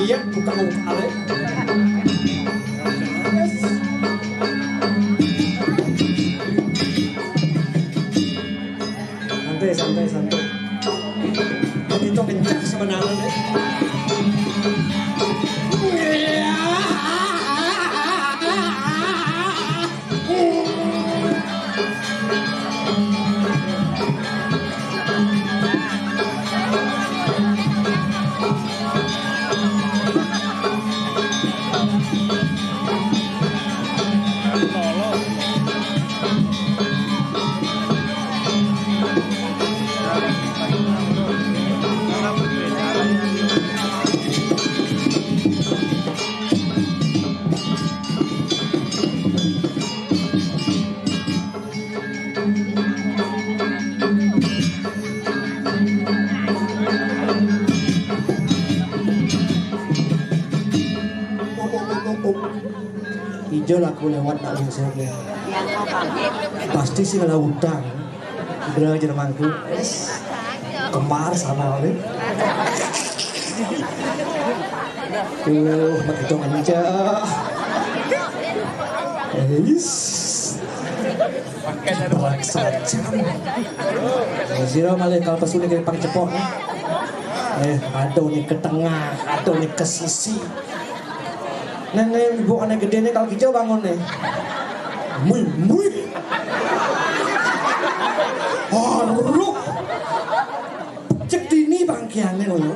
iya tukang ukale. Santai. Begitu kencang sebenarnya. Hijau aku lewat nak lingsurnya. Pasti sih ada utang. Udah jermanku. Kemar sama oleh. Begitu manja. Berat saja. Zira malah kalau pesulit dari pang cepok. Aduh nih ke tengah, aduh nih ke sisi. Nenek ibu anak gede nih kalau hijau bangun nih. Mui. Haruk. Cek dini bangkiannya loh.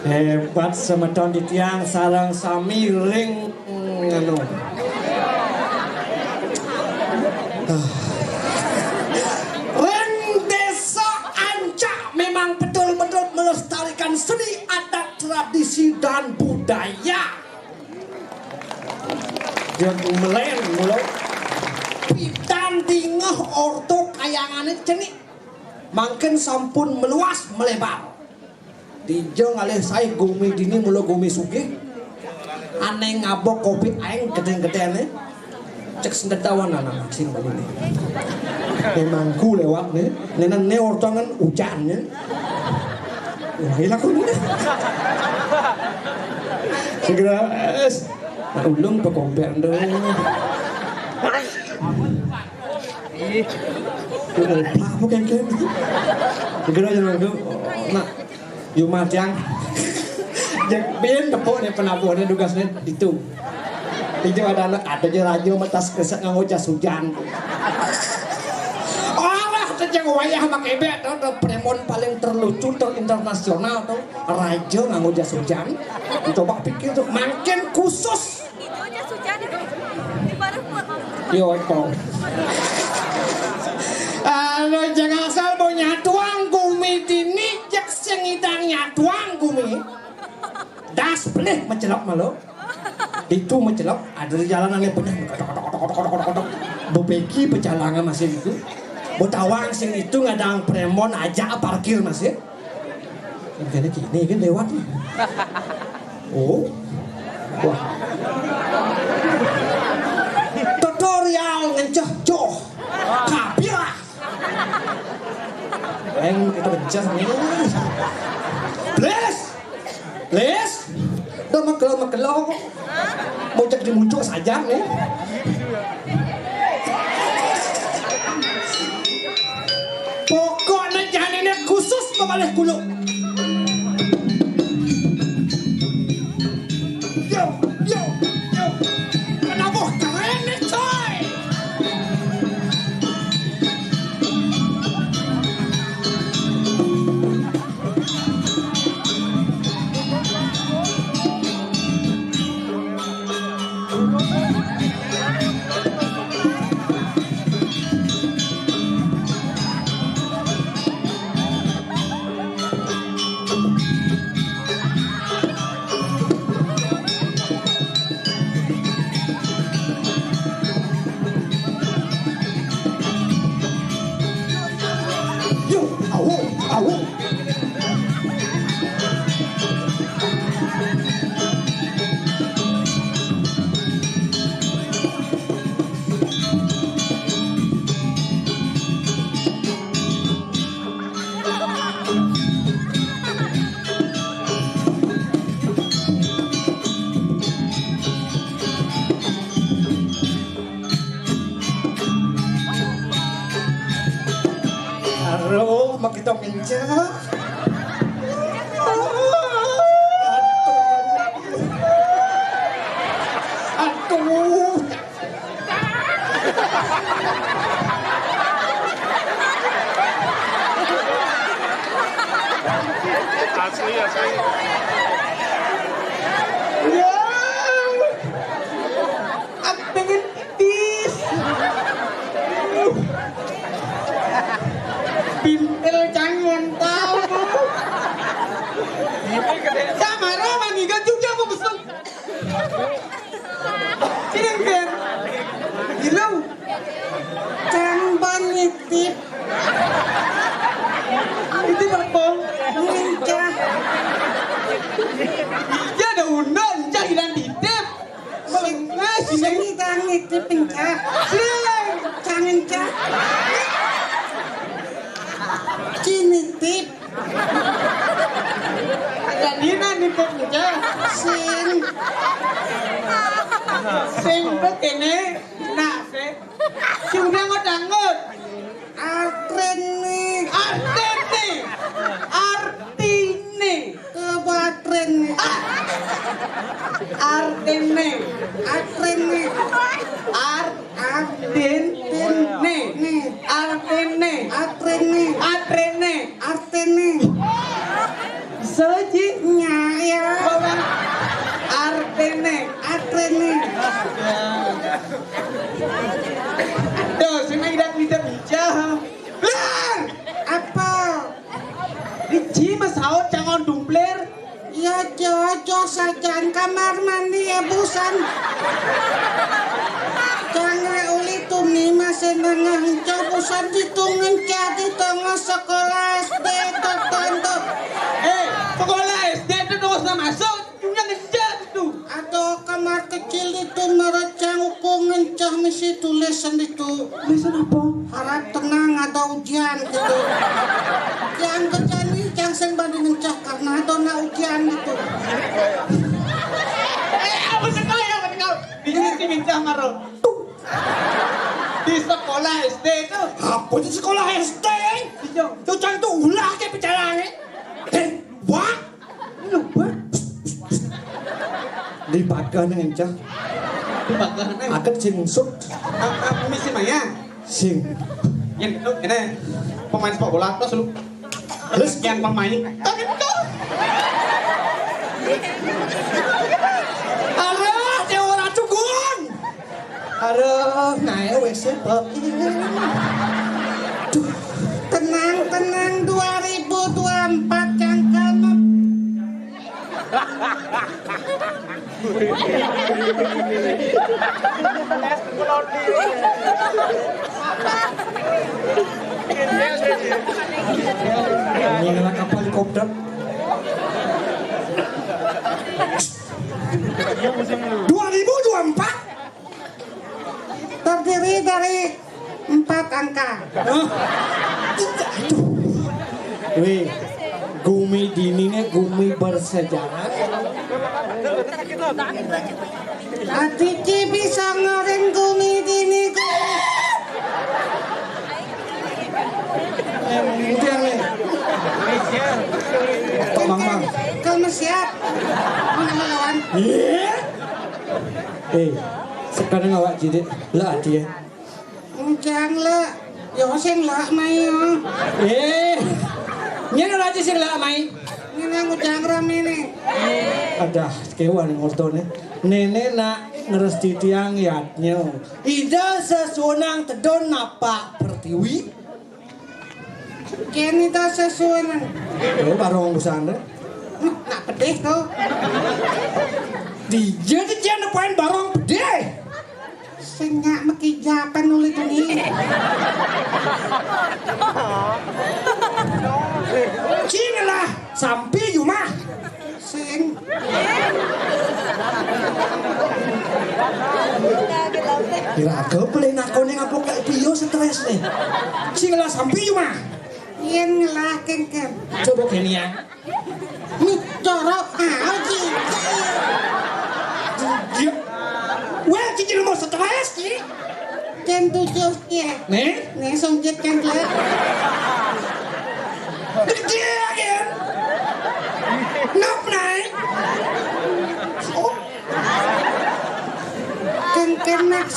Hebat semeton di tiang sarang sami ring nganu. Ring desa Ancak memang betul-betul melestarikan seni adat tradisi dan budaya. Dia melen mulai pitan tingah orto kayangannya cenik makin sampun meluas melebar. Dijeng alih saya gumi dini mula gumi sugih aneh ngabok kopi aing gede-gedene cek sendetawan anak sing ini. Memangku lewat nih nenek ne ortongan hujannya. Hilang aku nih. Segera ulung pekomber dong. Apa kan? Segera jangan dong. Nak, Jumat yang bin tepuk nih penabuhnya tugasnya itu. Itu ada aja rajo metas kesak ngocas hujan. Yang wayah pakai bed tuh premon paling terlucu terinternasional tuh raja nganggo jas hujan. Coba pikir tuh makin khusus itu jas hujan itu di Barepur. Yo kok jangan asal mau nyatuang gumi dini jak sing idang nyatuang gumi das pelih mencelok malu itu mencelok ada jalanannya bener bopeki pecalangan masih itu. Botawang sing itu ngadang premon aja parkir mas ya. Ini gini kan lewat. Oh, wah. Tutorial ngencah joh, kapilah. Kita bencah nih. Les, udah makel. Mau cek dimuncul saja nih. Pokoknya jangan ini khusus kebalik kulo. Yo. Kenapa keren nih coy? Aduh, mak kita mencah. Aduh. Asli, asli. Ya. Aku pengen pipis. Pintel jangan tahu. Sama Roma nih kan juga mau besok. Ini kan. Gila. Jangan bangetip. Itu apa? Mencah. Iya ada undang, cah hilang ditip. Sini bangetip pencah. Jangan cah. Kini tip. Jadi nanti pencah. Sing begini, nak sih. Sudah ngedangut. Artine. Kebatren. Artine. Sejinya ya. Artine. Aduh, sini tidak bicara. Apa? Iji masaut jangan dumpler. Ya jojo sajan kamar mandi ya busan. Jangan uli tumi masih nengang busan ditungin jadi tengah sekolah SD tertentu. Sekolah SD itu nggak usah masuk, cuma ngejat itu. Atau kamar kecil itu merecang hukum ngencah misi tulisan itu. Tulisan apa? Harap tenang ada ujian gitu. Yang kejani yang sen banding ngencah karena ada ujian itu. Apa sekali ya kau? Ini ngencah marah. Di sekolah SD itu. Apa di sekolah SD? Itu jangan tuh ulah ke bicaranya. Wah, lupa. Di bagan encah. Di bagan. Akan sing sut. Misi Maya. Sing. Yang itu ini pemain sepak bola terus lu. Terus yang pemain. Tapi betul. Aduh, dia orang cugun. Aduh, naik WC Pak. Tenang 2024 jangka. Ini adalah kapal helikopter. 2024 terdiri dari 4 angka. Wih, Gumi dininya Gumi bersejarah. Cici bisa ngoreng Gumi dini. Mang. Kamu siap? Mana lawan? Iya. Sekarang awak jadi lah dia. Jangan lah, yo sing lah mai yo. Nyana aja sing lah mai. Nyana ngujang rame nih. Ada kewan ngortone. Nenek nak ngeresti tiang yatnya. Ida sesunang tedon napa pertiwi. Kini dah sesunang. Oh barong busana. Nak pedih tuh. Dia jangan poin barong pedih. Senyak mekijapan nulis ini. Sini lah, sampai rumah. Sing. Kira aku beli nakon yang upload kayak video stres nih. Sini lah, sampai rumah. Iya ngelah kengkem. Coba gini ya. Nih corok, aji. Wah, cicil mau stres sih. Dan 7 ya. Nih songjet kan dia.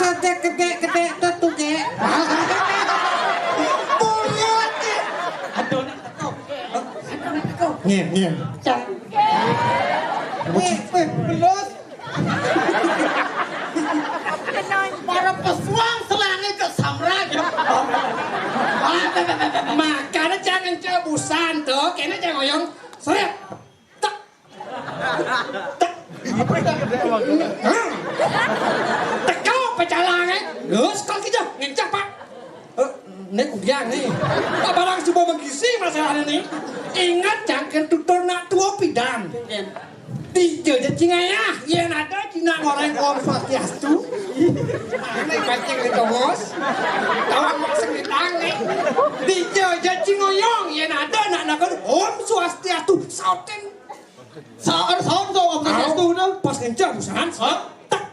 Sate gede-gede tuh ge. Bulat ya. Aduh nek teko. Ngen. Cang. Belut. Para pesuang selange ke samra gitu. Makanya jangan cebusan tuh, kayaknya jangan ngoyong. Seret. Tak. Teko pecalange. Geus kok kita ngencak Pak. Nek udiang nih. Barang semua mengisi masalah ini. Ingat jangan tutur nak tua pidan. Di jajan cingaya, yang ada cina goreng Om Swastiastu. Mana kancing di tongos, tawang maksud di tangi. Di jajan cingoyong, yang ada nak Om Swastiastu. Sauten, Saur Om Swastiastu tuh. pas kencang busan, tak.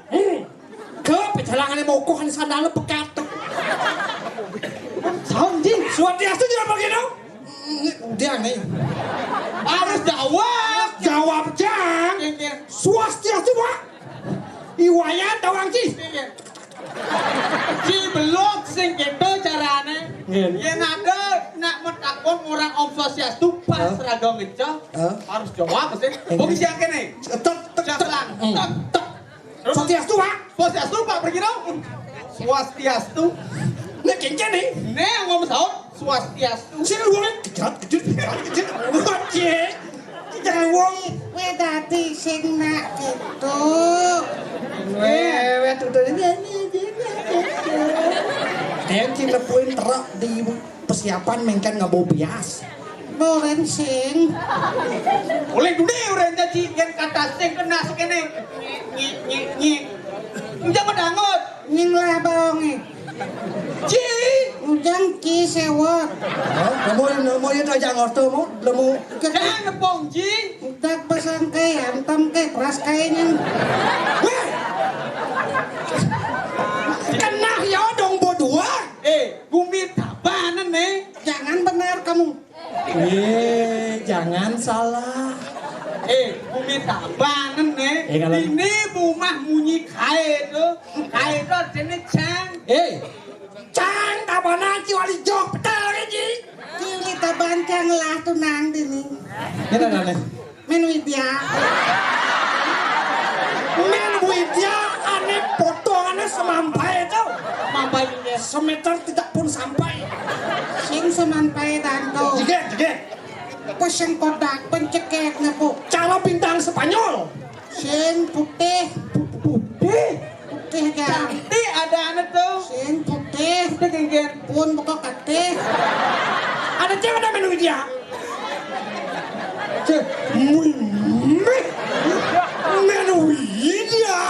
Ke pecalangan mokohan sandal pekat. Saur jing. Swastiastu tidak begitu. Dia nih. Harus Jawab jang. Swastiastu Pak. Iwaya tawang ci. Ci belum sing gitu carane. Yang ada nak mentakon orang Om Swastiastu pas rada ngencah harus jawab mesti. Bung siang kene. Tak. Swastiastu Pak. Swastiastu Pak pergi dong. Swastiastu. Nek kencang nih. Nih ngomong saut Swastiastu. Sini luangnya kejat. Wajah. Jangan wong. We tadi sing nak gitu. We tuh yang kita poin terak di persiapan mainkan nggak bias. Boleh sing. Oleh dude urang jadi yang kata sing kena sekene. Nyi. Jangan dangot. Nying lah baonge. Ci. Ujang ki sewot. Kamu itu aja ngorto mau, lemu. Jangan ngepong ci. Udak pasang kay hantam kay keras kaynya. Kena ya dong bodua. Bumi tabanan nih. Jangan benar kamu. Jangan salah. Bumi tabanan nih. Kalau- Ini rumah munyi kae tuh. Kae tuh artinya cang. Cang tabana wali jok petal aja. Kili tabancang lah tunang dini. Ini. Men widya. Men widya aneh potongannya semampai itu. Mampainya. Semeter tidak pun sampai. Sing sampai danto. Jige. Pasang kodak pencekek na po. Cara bintang Spanyol. Sing putih. Putih ga. Cantik ada anak tuh. Sing putih. Udah genggen. Pun buka katih. Ada cewek ada menu dia. Menu dia.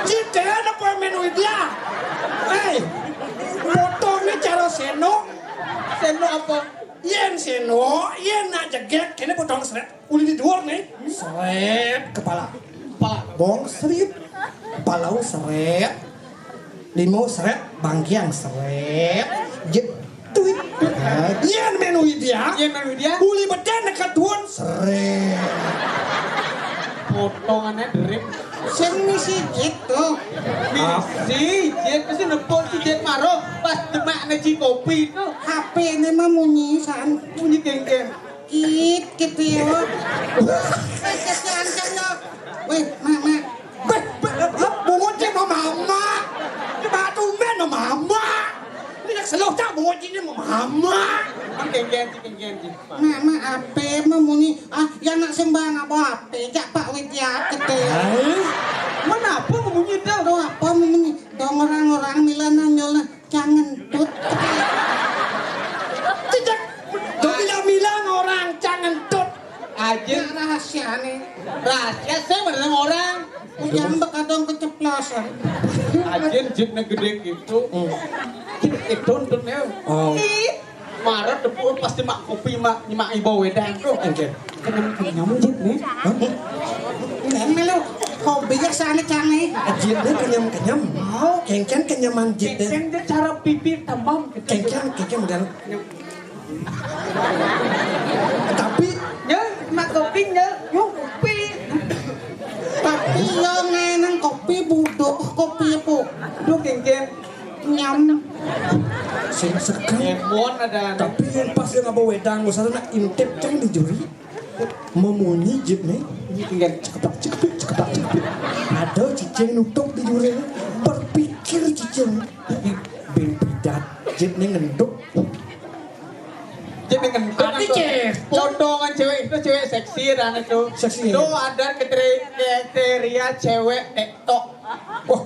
Jika ada apa menu dia. Motornya cara seno. Seno apa? Yen seno, yen nak jegek, kene potong seret. Uli di luar nih. Seret kepala. Bong seret. Kepala seret. Limo seret, bangkiang seret. Tuit. Yen menu dia. Yang mana dia? Uli beden dekat tuan seret. Potongannya derip. Sing misi gitu. Si jet pasti nepot si jet maro pas demak neci kopi tuh HP ini mah munyi san. bunyi geng-geng. Gitu yo. Kesian kan yo. Weh, mak. Bungutin sama mama. Batu men sama mama. Ini nak seluruh tak bungutin sama mama. Geng-geng. Mama HP mah munyi. Yang nak sembang apa HP? Jak Pak Widya gede. Mana apa bunyi tuh? Aduh apa munyi? Dong orang-orang milana nyola jangan tut. Tidak. Bilang orang jangan tut. Aja Rahasia nih. rahasia saya bener orang. Ujang bekadong keceplosan. Aja jepnya gede gitu. Itu tuntutnya. Marah depur pasti mak kopi nyimak ibu wedang tuh. Kenyam jep nih. Ini lu hobinya sana canggih. Jitnya kenyam. Mau kengken kenyaman jitnya. Yang dia cara pipir tambam. Kengken udah. Tapi Ya, mak kopi ya, yuk kopi. Tapi yo ngeneng kopi kopi budok kopi po. Duk kengken nyam. Sing sekan. Emon ada. Tapi yang pas yang apa wedang usah nak intip cang di juri. Memunyi jip nih. Kengken Ceketak. Ada cicing nutup di juri. Berpikir cicing. Bidat jip nih ngenduk. Jadi kan potongan cewek itu cewek seksi dan itu. Seksi. Itu ada kriteria cewek TikTok. Wah,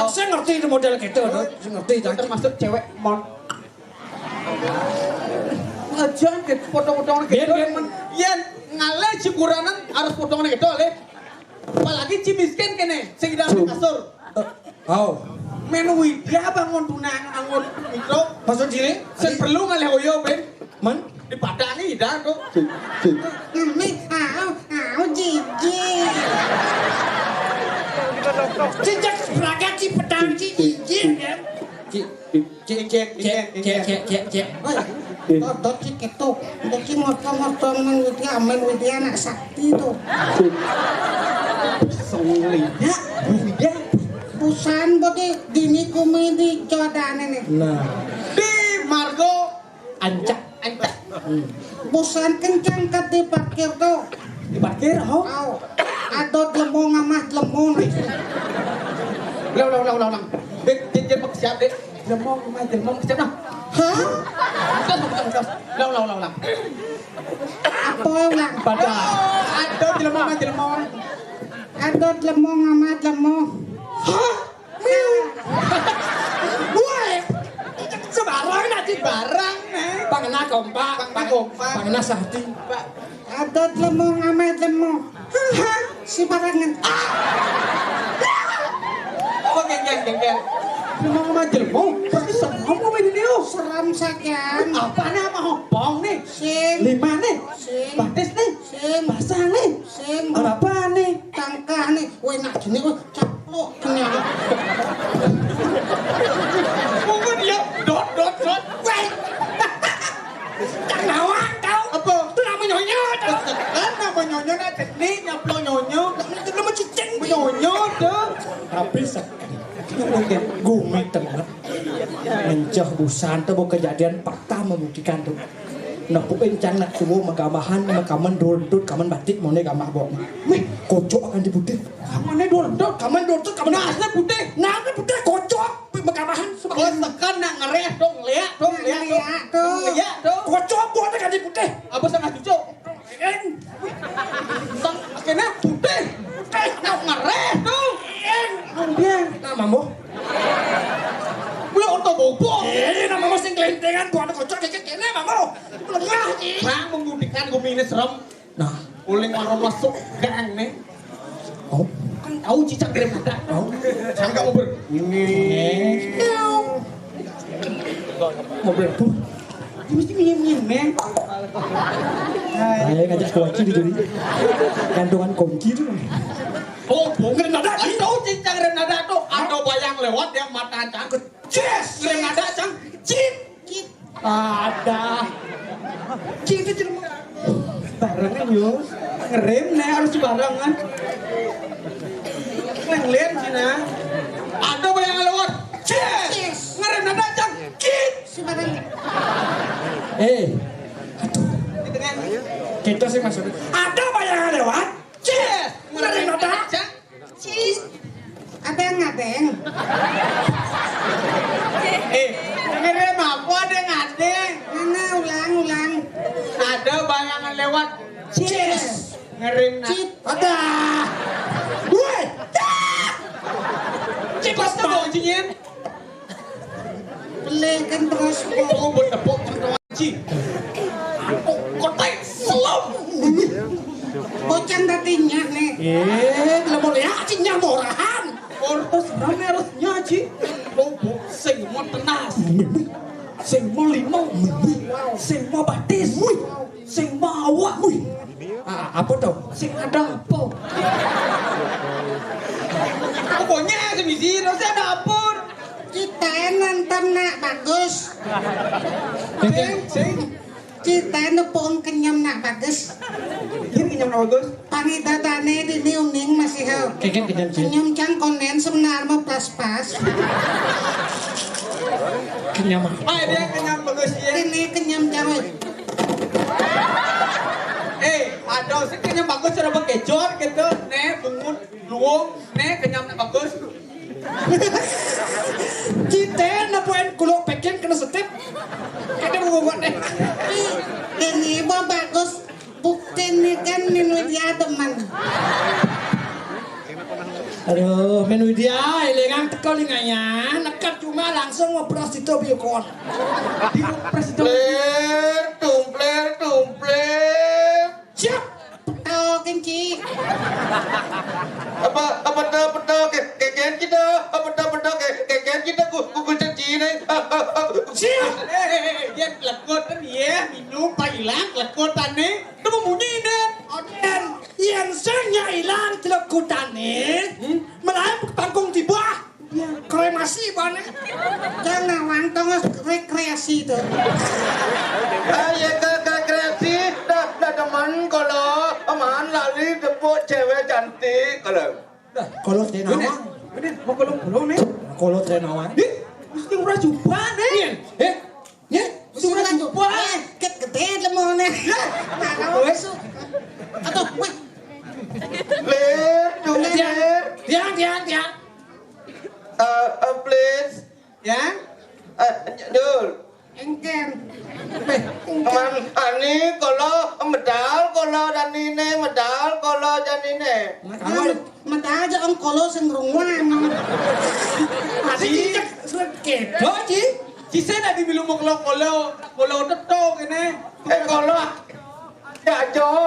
saya ngerti itu model gitu, ngerti. Termasuk cewek mon. Aja ke potong-potongan gitu. Yen ngale ciburanan harus potongan gitu le. Apalagi cimiskin kene sing dalam kasur. Menu widya bangun tunang angon itu. Maksud sini? Sen perlu ngale hoyo ben. Man? Dipadani dah tuh. Ini jijik. Cicak beragat ci pedang ci izin ya. Cek. Dot cik itu. Deki motor men widya anak sakti tuh. Solinya widya. Busan bodi dini komedi jodane nih. Nah, Di Margo ancak. Busan kencang ke di parkir tuh. di parkir ho. Adot lemong amah lemong. Ulang. Dek jenjen mau siap dek. Jelmong siap nah. Hah? Ulang. Apa ulang? Pada ada jelmong. Adot lemong amah lemong. Hah? Woi. Sebarang nanti Barang nih. Pangena kompak, pangena sahti. Adot lemong amah lemong. Hah? Si barangan. Oh geng. Jelmong sama jelmong. Pasti semua mau ini dia. Seram sakian. Apa nama hopong nih? Sing. Lima nih. Sing. Batis nih. Sing. Basah nih. Sing. Apa nih? Tangkah nih. Woi nak gini woi caplok kenyang. Mungkin dia dot. Woi. Kenapa kau? Apa? Itu nama nyonya. Kan nama nyonya nak teknik nyaplo nyonyo. Itu nama cicing. Nyonyo tuh. Tapi sekan. Gumi teman. Mencah busan tuh kejadian fakta membuktikan tuh. Napuin canak semua magamahan magaman doldot kaman batik mau gamah bok. Meh kocok akan dibutih. Kaman doldot. Kaman Nasnya putih. Nah, putih kocok magamahan Kalau tekan nak ngereh dong lihat dong. kocok buat akan dibutih. Apa sangat cucuk? Sang akhirnya putih. Nak ngereh dong. Dia Namamu? punya otot bobo. Ini namamu sing kelentengan buat kocok kayak gini namamu. Lengah sih. Bang membuktikan gue minus serem. Nah, Uling mau masuk gang nih. oh, Kan tahu cicak grem ada. oh, Jangan kamu ber. mobil tuh. Dia mesti minum nih. Ayo ngajak kunci di juri. Gantungan kunci tuh. Oh, bukan ada. Tahu cicak grem ada tuh. Ada bayang lewat yang mata cangkut. Yes, Grem ada cang. cip. Ada. Cip itu Barengan yo. Ngerem nih harus barengan. Ngeliat Cina. Ada bayang lewat. Yes. Ngerem ada cang. Kit. Si barangan. Gitu kan. kita sih maksudnya. Ada bayangan lewat. Yes. Ngerem ada. cang. Cis. Adeng. Ngerem apa ada ngadeng. Mana ulang. Ada bayangan lewat. Yes. Ngerem Cip. Ada. Woi. Cip pasti mau jinyin. Belikan terus. Oh, bertepuk terkawaci. Kotek selam. Bocang tadinya nih. Lemon ya, cinya murahan. Ortos harusnya Ci. Lobo sing mau tenas. Sing mau limau. Sing mau batis. Sing mau awak. Apa tuh? Sing ada apa? Pokoknya semisi harusnya dapur. Kita nonton nak bagus. Sing Cita nepung kenyam nak bagus. Ini kenyam na bagus. Pangidatane di niuning masih hal. Keken kenyam cing. Kenyam cang konen sebenar mau pas-pas. Kenyam. Dia kenyam bagus ya. Ini kenyam cang. Ada sih kenyam bagus sudah bekecor gitu. Nih bungut luung. Nih kenyam na bagus. Kita napuin kulo peken kena setip. Kita mau buat deh. Ini mau bagus. Bukti ini kan minum dia teman. Aduh, menu dia, lengang teko linganya, nekat cuma langsung mau prostitut biokon. Tumpler. Siap. Oh, kenci. Siap. Dia lekot kan ya, minum pailang lekotan nih. Itu bunyi deh. Oden, yang senya hilang telekutane, melayang panggung tiba. Kremasi bane. Jangan wantong rekreasi tuh. Ya kreasi, dah teman kalau aman lali depot cewek cantik kalau. Kolot teh nawang. Bener, mau kolong nih. Kolot teh nawang. Mesti murah juga nih. Ya, Sudah coba. Gede lemonnya. Nah, masuk. Atau, wah. Tiang. Please. Ya? Dul. Engken. Ani kalau dan ini medal kalau dan ini. Mata aja ang kolo sing rungwan. Masih kedo ci. Cise dah dibilang mau kalau tetok ini. Kalau ya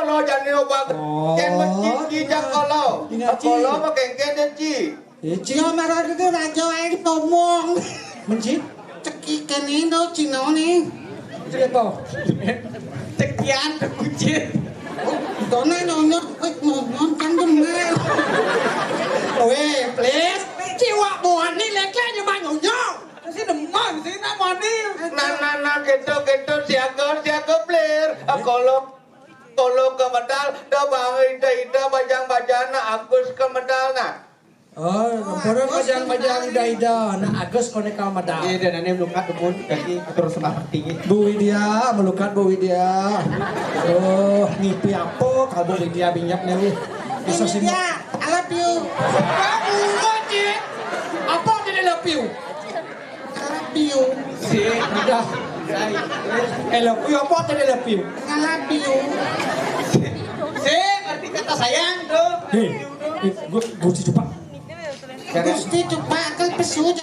lo jadi obat. Ken menciki jak kalau pakai ken ci. Yo marah itu rajo aing ngomong. Menci? Ceki kenino cino nih. Siapa? Sekian kucing. Dona nonyo, nonyon kan bener. Weh, please. Jiwa buan ni leknya cuma nyonyong. Si demam sih nak mandi. Nah gitu siaga player. Kalau ke medal dah bang ida bajang Agus ke medal nah. Oh, orang bajang ida. Nah, Agus konek kau madal. Iya dan ini melukat demun kaki terus sembah penting. Bu Widya, melukat Bu Widya. Oh, ngipi apa kalau Bu Widya binyak nih? Bisa sih. Ya, I love you. Apa dia love you? I love you. Si Udah. Love you apa dia love you? I love you. si arti kata sayang tuh. Hei, gue coba. Gusti coba kan pesu